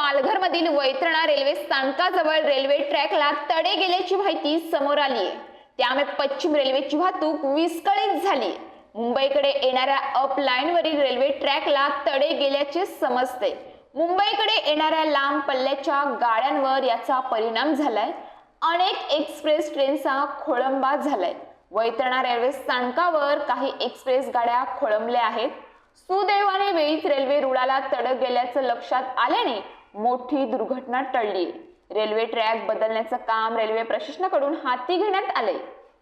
पालघरमधील Vaitarna railway स्थानकाजवळ railway ट्रॅकला तडे गेल्याची माहिती समोर आली आहे। त्यामुळे पश्चिम रेल्वेची वाहतूक विस्कळीत झाली। मुंबईकडे येणाऱ्या अप लाईनवरील रेल्वे ट्रॅकला तडे गेल्याचे समजते। मुंबईकडे येणाऱ्या लांब पल्ल्याच्या गाड्यांवर याचा परिणाम झालाय। अनेक एक्सप्रेस ट्रेनचा खोळंबा झालाय। वैतरणा रेल्वे स्थानकावर काही एक्सप्रेस गाड्या खोळंबल्या आहेत। सुदैवाने वेळीच रेल्वे रुळाला तडक गेल्याचं लक्षात आल्याने मोठी दुर्घटना टळली। रेल्वे ट्रॅक बदलण्याचं काम रेल्वे प्रशासनाकडून हाती घेण्यात आले।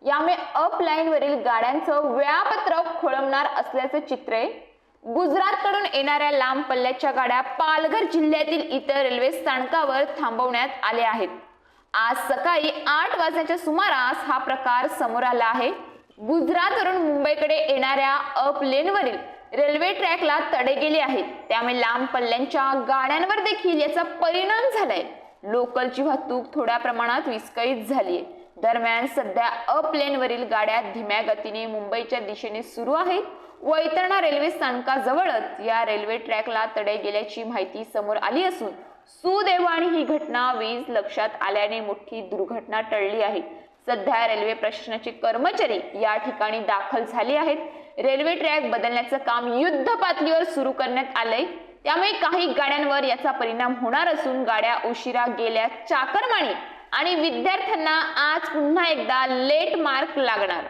यामुळे अप लाईन वरील गाड्यांचं वेळापत्रक खोळंबणार असल्याचे चित्र आहे। गुजरातकडून येणाऱ्या लांब पल्ल्याच्या गाड्या पालघर जिल्ह्यातील इतर रेल्वे स्थानकावर थांबवण्यात आल्या आहेत। आज सकाळी 8 वाजण्याच्या सुमारास हा प्रकार समोर आला आहे। गुजरातवरून मुंबईकडे येणाऱ्या अप लेनवरील रेल्वे ट्रॅकला तडे गेले आहेत। त्यामुळे लांब पल्ल्यांच्या गाड्यांवर देखील याचा परिणाम झालाय। लोकलची वाहतूक थोड्या प्रमाणात विस्कळीत झाली आहे। दरम्यान सध्या अप लेनवरील गाड्या धीम्या गतीने मुंबईच्या दिशेने सुरू आहेत। वैतरणा रेल्वे स्थानकाजवळच या रेल्वे ट्रॅकला तडे गेल्याची माहिती समोर आली असून सुदैवाने ही घटना वीज लक्षात आल्याने मोठी दुर्घटना टळली आहे। सध्या रेल्वे प्रशासनाचे कर्मचारी या ठिकाणी दाखल झाले आहेत। रेल्वे ट्रॅक बदलण्याचं काम युद्ध पातळीवर सुरू करण्यात आलंय। त्यामुळे काही गाड्यांवर याचा परिणाम होणार असून गाड्या उशिरा गेल्या चाकरमानी आणि विद्यार्थ्यांना आज पुन्हा एकदा लेट मार्क लागणार।